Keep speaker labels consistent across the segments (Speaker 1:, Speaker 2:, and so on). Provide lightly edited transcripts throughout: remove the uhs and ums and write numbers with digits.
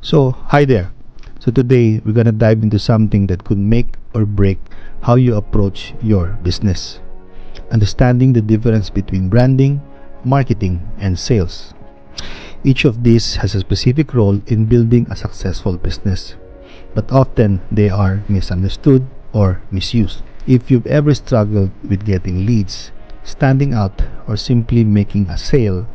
Speaker 1: So, hi there. So, today we're gonna dive into something that could make or break how you approach your business. Understanding the difference between branding, marketing, and sales. Each of these has a specific role in building a successful business, but often they are misunderstood or misused. If you've ever struggled with getting leads, standing out, or simply making a sale,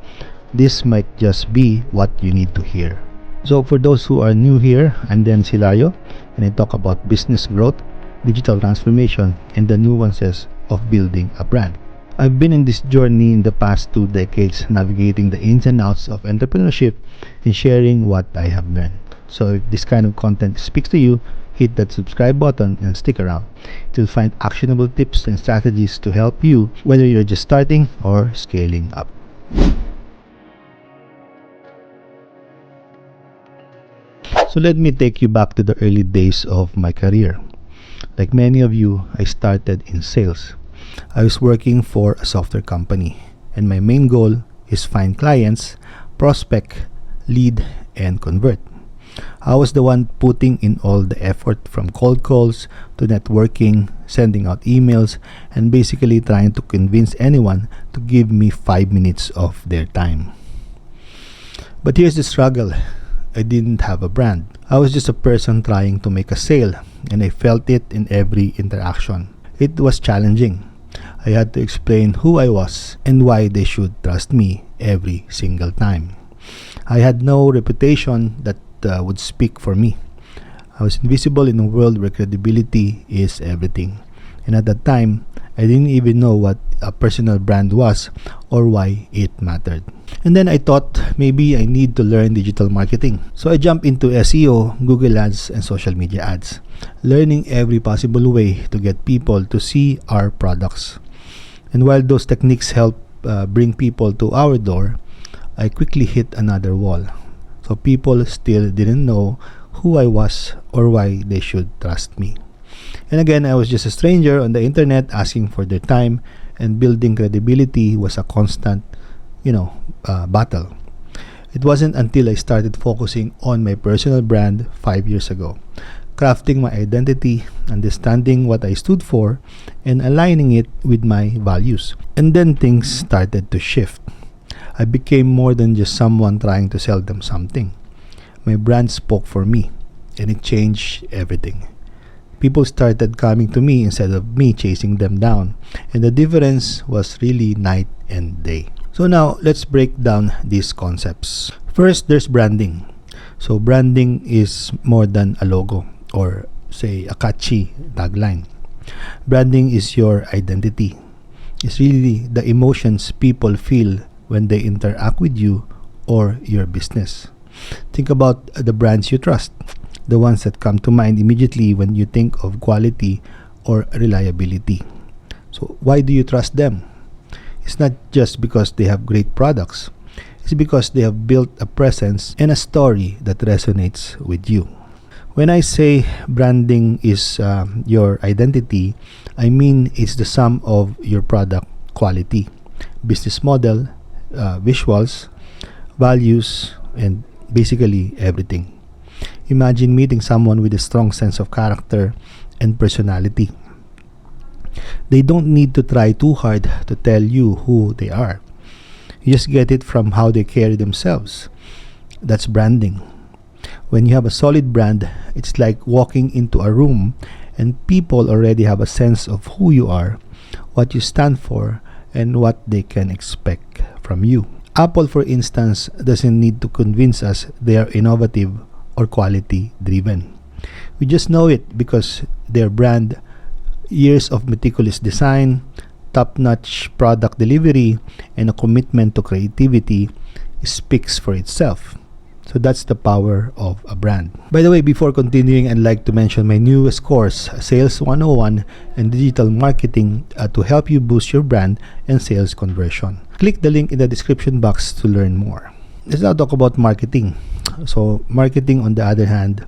Speaker 1: this might just be what you need to hear. So for those who are new here, I'm Dan Silario, and I talk about business growth, digital transformation, and the nuances of building a brand. I've been in this journey in the past 2 decades, navigating the ins and outs of entrepreneurship and sharing what I have learned. So if this kind of content speaks to you, hit that subscribe button and stick around. You'll find actionable tips and strategies to help you, whether you're just starting or scaling up. So let me take you back to the early days of my career. Like many of you, I started in sales. I was working for a software company, and my main goal is find clients, prospect, lead, and convert. I was the one putting in all the effort, from cold calls to networking, sending out emails, and basically trying to convince anyone to give me 5 minutes of their time. But here's the struggle. I didn't have a brand. I was just a person trying to make a sale, and I felt it in every interaction. It was challenging. I had to explain who I was and why they should trust me every single time. I had no reputation that would speak for me. I was invisible in a world where credibility is everything. And at that time, I didn't even know what a personal brand was or why it mattered. And then I thought maybe I need to learn digital marketing. So I jumped into SEO, Google Ads, and social media ads, learning every possible way to get people to see our products. And while those techniques help bring people to our door, I quickly hit another wall. So people still didn't know who I was or why they should trust me. And again, I was just a stranger on the internet asking for their time, and building credibility was a constant, battle. It wasn't until I started focusing on my personal brand 5 years ago, crafting my identity, understanding what I stood for, and aligning it with my values. And then things started to shift. I became more than just someone trying to sell them something. My brand spoke for me, and it changed everything. People started coming to me instead of me chasing them down, and the difference was really night and day. So now, let's break down these concepts. First, there's branding. So branding is more than a logo or, say, a catchy tagline. Branding is your identity. It's really the emotions people feel when they interact with you or your business. Think about the brands you trust, the ones that come to mind immediately when you think of quality or reliability. So why do you trust them? It's not just because they have great products. It's because they have built a presence and a story that resonates with you. When I say branding is your identity, I mean it's the sum of your product quality, business model, visuals, values, and basically everything. Imagine meeting someone with a strong sense of character and personality. They don't need to try too hard to tell you who they are. You just get it from how they carry themselves. That's branding. When you have a solid brand, it's like walking into a room and people already have a sense of who you are, what you stand for, and what they can expect from you. Apple, for instance, doesn't need to convince us they are innovative or quality driven. We just know it because their brand, years of meticulous design, top-notch product delivery, and a commitment to creativity speaks for itself. So that's the power of a brand. By the way, before continuing, I'd like to mention my newest course, Sales 101 and Digital Marketing, to help you boost your brand and sales conversion. Click the link in the description box to learn more. Let's now talk about marketing. So marketing, on the other hand,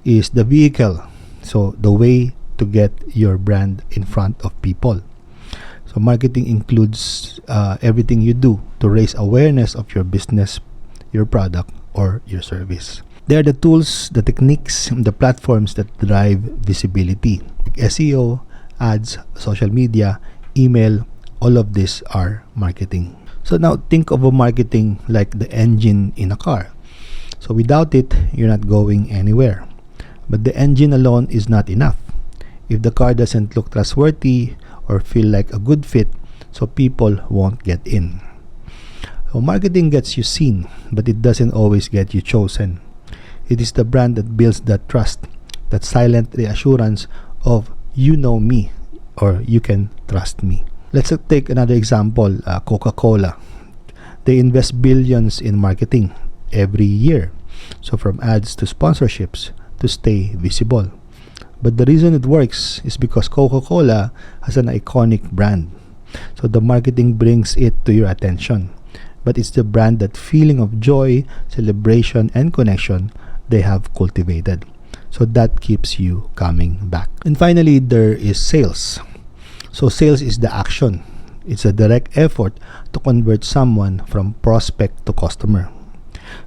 Speaker 1: is the vehicle. So the way to get your brand in front of people. So marketing includes everything you do to raise awareness of your business, your product, or your service. They are the tools, the techniques, the platforms that drive visibility. Like SEO, ads, social media, email, all of these are marketing. So now think of a marketing like the engine in a car. So without it, you're not going anywhere. But the engine alone is not enough. If the car doesn't look trustworthy or feel like a good fit, so people won't get in. So marketing gets you seen, but it doesn't always get you chosen. It is the brand that builds that trust, that silent reassurance of you know me or you can trust me. Let's take another example, Coca-Cola. They invest billions in marketing every year. So from ads to sponsorships to stay visible. But the reason it works is because Coca-Cola has an iconic brand. So the marketing brings it to your attention. But it's the brand, that feeling of joy, celebration, and connection they have cultivated. So that keeps you coming back. And finally, there is sales. So sales is the action. It's a direct effort to convert someone from prospect to customer.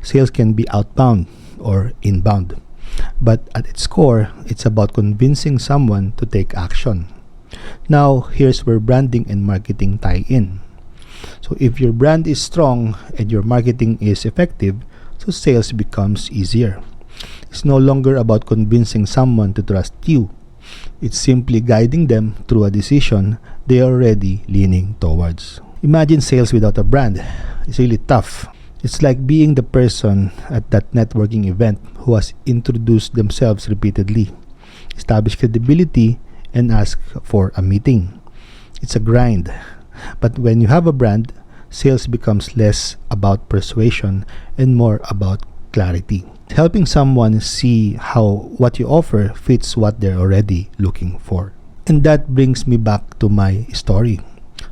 Speaker 1: Sales can be outbound or inbound. But at its core, it's about convincing someone to take action. Now, here's where branding and marketing tie in. So if your brand is strong and your marketing is effective, so sales becomes easier. It's no longer about convincing someone to trust you. It's simply guiding them through a decision they are already leaning towards. Imagine sales without a brand. It's really tough. It's like being the person at that networking event who has introduced themselves repeatedly, established credibility, and asked for a meeting. It's a grind. But when you have a brand, sales becomes less about persuasion and more about clarity. Helping someone see how what you offer fits what they're already looking for. And that brings me back to my story.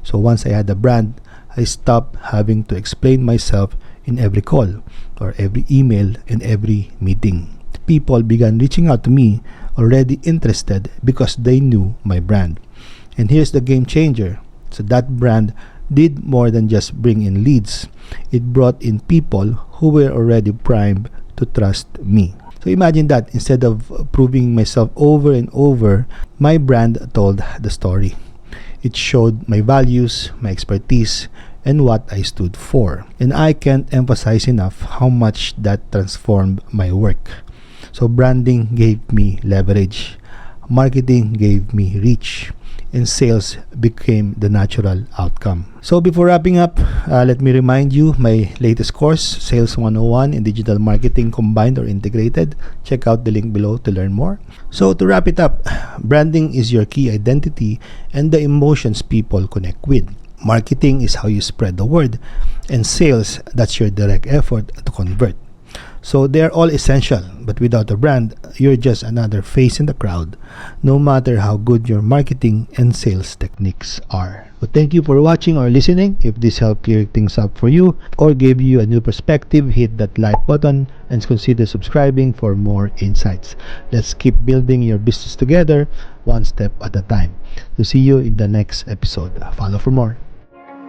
Speaker 1: So once I had a brand, I stopped having to explain myself in every call or every email and every meeting. People began reaching out to me already interested because they knew my brand. And here's the game changer. So that brand did more than just bring in leads. It brought in people who were already primed to trust me. So imagine that instead of proving myself over and over, my brand told the story. It showed my values, my expertise, and what I stood for. And I can't emphasize enough how much that transformed my work. So branding gave me leverage, marketing gave me reach, and sales became the natural outcome. So before wrapping up, let me remind you my latest course, Sales 101 in Digital Marketing Combined or Integrated. Check out the link below to learn more. So to wrap it up, branding is your key identity and the emotions people connect with. Marketing is how you spread the word, and sales, that's your direct effort to convert. So they're all essential, but without a brand, you're just another face in the crowd, no matter how good your marketing and sales techniques are. So thank you for watching or listening. If this helped clear things up for you or gave you a new perspective, hit that like button and consider subscribing for more insights. Let's keep building your business together, one step at a time. So see you in the next episode. Follow for more.